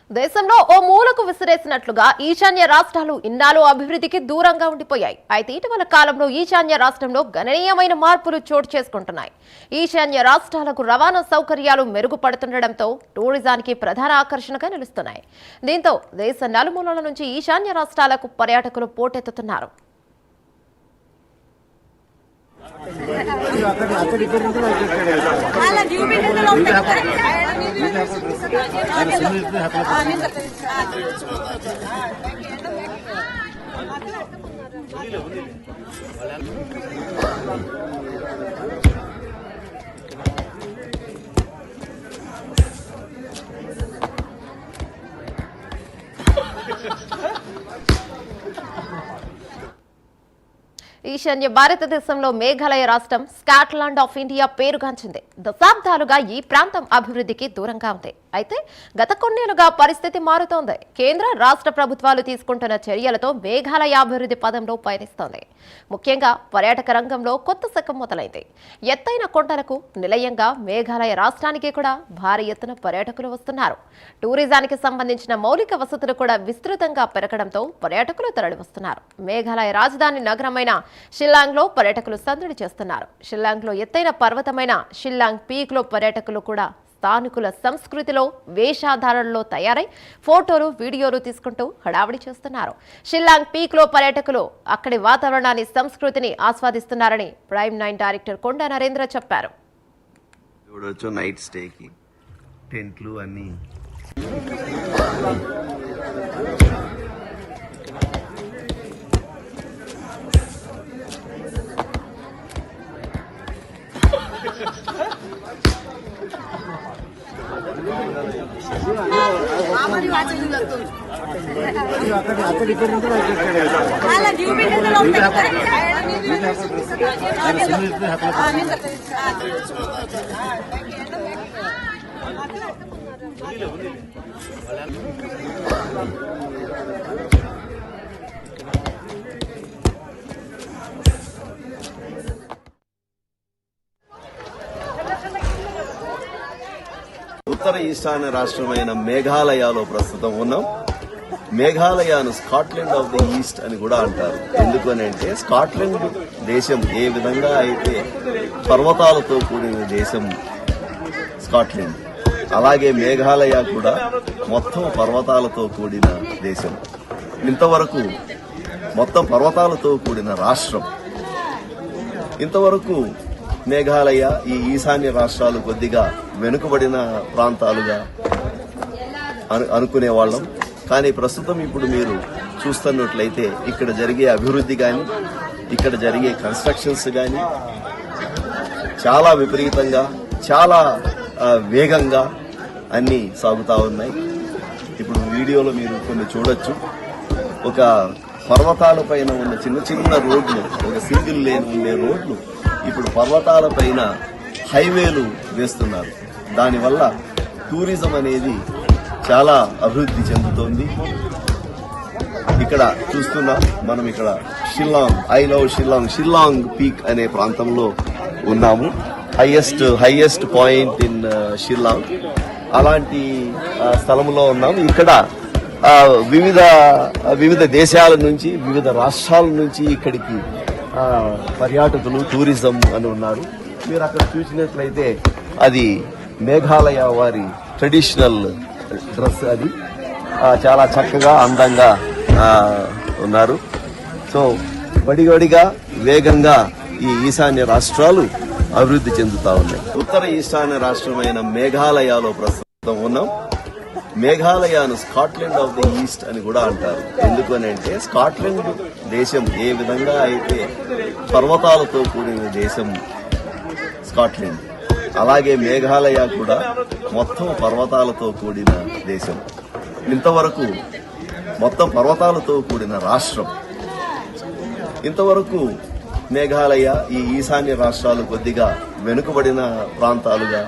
దేశంలో ఓ మూలకు విసిరేసినట్లుగా ఈశాన్య రాష్ట్రాలు ఇన్నాళ్ళు అభివృద్ధికి దూరంగా ఉండిపోయాయి. అయితే ఇటీవల కాలంలో ఈశాన్య రాష్ట్రంలో గణనీయమైన మార్పులు చోటు చేసుకుంటున్నాయి. ఈశాన్య రాష్ట్రాలకు రవాణా సౌకర్యాలు మెరుగుపడుతుండటంతో టూరిజానికి ప్రధాన ఆకర్షణగా నిలుస్తున్నాయి. దీంతో దేశ నలుమూలల నుంచి ఈశాన్య రాష్ట్రాలకు పర్యాటకులు పోటెత్తుతున్నారు. ఈశాన్య భారతదేశంలో మేఘాలయ రాష్ట్రం స్కాట్లాండ్ ఆఫ్ ఇండియా పేరుగాంచింది. దశాబ్దాలుగా ఈ ప్రాంతం అభివృద్ధికి దూరంగా ఉంది. అయితే గత కొన్నేళ్లుగా పరిస్థితి మారుతోంది. కేంద్ర రాష్ట్ర ప్రభుత్వాలు తీసుకుంటున్న చర్యలతో మేఘాలయ అభివృద్ధి పదంలో పయనిస్తోంది. ముఖ్యంగా పర్యాటక రంగంలో కొత్త శకం మొదలైంది. ఎత్తైన కొండలకు నిలయంగా మేఘాలయ రాష్ట్రానికి కూడా భారీ ఎత్తున పర్యాటకులు వస్తున్నారు. టూరిజానికి సంబంధించిన మౌలిక వసతులు కూడా విస్తృతంగా పెరగడంతో పర్యాటకులు తరలివస్తున్నారు. మేఘాలయ రాజధాని నగరమైన షిల్లాంగ్ లో పర్యాటకులు సందడి చేస్తున్నారు. షిల్లాంగ్ లో ఎత్తైన పర్వతమైన షిల్లాంగ్ పీక్ లో పర్యాటకులు కూడా స్థానికుల సంస్కృతిలో వేషాధారణలో తయారై ఫోటోలు వీడియోలు తీసుకుంటూ హడావిడి చేస్తున్నారు. షిల్లాంగ్ పీక్ లో పర్యాటకులు అక్కడి వాతావరణాన్ని సంస్కృతిని ఆస్వాదిస్తున్నారని ప్రైమ్ 9 డైరెక్టర్ కొండ నరేంద్ర చెప్పారు. నైట్ స్టేకి టెంట్లు అన్ని ఉత్తర ఈశాన్య రాష్ట్రమైన మేఘాలయలో ప్రస్తుతం ఉన్నాం. మేఘాలయను స్కాట్లాండ్ ఆఫ్ ది ఈస్ట్ అని కూడా అంటారు. ఎందుకనంటే స్కాట్లాండ్ దేశం ఏ విధంగా అయితే పర్వతాలతో కూడిన దేశం స్కాట్లాండ్, అలాగే మేఘాలయ కూడా మొత్తం పర్వతాలతో కూడిన దేశం. ఇంతవరకు మొత్తం పర్వతాలతో కూడిన రాష్ట్రం. ఇంతవరకు మేఘాలయ ఈ ఈశాన్య రాష్ట్రాలు కొద్దిగా వెనుకబడిన ప్రాంతాలుగా అనుకునేవాళ్ళం. కానీ ప్రస్తుతం ఇప్పుడు మీరు చూస్తున్నట్లయితే ఇక్కడ జరిగే అభివృద్ధి కానీ, ఇక్కడ జరిగే కన్స్ట్రక్షన్స్ కానీ చాలా విపరీతంగా, చాలా వేగంగా అన్ని సాగుతా ఉన్నాయి. ఇప్పుడు వీడియోలో మీరు కొన్ని చూడొచ్చు. ఒక పర్వతాల పైన ఉన్న చిన్న చిన్న రోడ్లు, ఒక సింగిల్ లేన్ ఉండే రోడ్లు ఇప్పుడు పర్వతాల పైన హైవేలు వేస్తున్నారు. దానివల్ల టూరిజం అనేది చాలా అభివృద్ధి చెందుతోంది. ఇక్కడ చూస్తున్నా మనం ఇక్కడ Shillong, I love Shillong, Shillong peak అనే ప్రాంతంలో ఉన్నాము. Highest point in Shillong. అలాంటి స్థలంలో ఉన్నాము. ఇక్కడ వివిధ దేశాల నుంచి, వివిధ రాష్ట్రాల నుంచి ఇక్కడికి పర్యాటకులు, టూరిజం అని ఉన్నారు. మీరు అక్కడ చూసినట్లయితే అది మేఘాలయ వారి ట్రెడిషనల్ డ్రెస్. అది చాలా చక్కగా, అందంగా ఉన్నారు. సో వడివడిగా, వేగంగా ఈ ఈశాన్య రాష్ట్రాలు అభివృద్ధి చెందుతా ఉన్నాయి. ఉత్తర ఈశాన్య రాష్ట్రమైన మేఘాలయలో ప్రస్తుతం ఉన్నాం. మేఘాలయను స్కాట్లాండ్ ఆఫ్ ది ఈస్ట్ అని కూడా అంటారు. ఎందుకనంటే స్కాట్లాండ్ దేశం ఏ విధంగా అయితే పర్వతాలతో కూడిన దేశం స్కాట్లాండ్, అలాగే మేఘాలయ కూడా మొత్తం పర్వతాలతో కూడిన దేశం. ఇంతవరకు మొత్తం పర్వతాలతో కూడిన రాష్ట్రం. ఇంతవరకు మేఘాలయ ఈ ఈశాన్య రాష్ట్రాలు కొద్దిగా వెనుకబడిన ప్రాంతాలుగా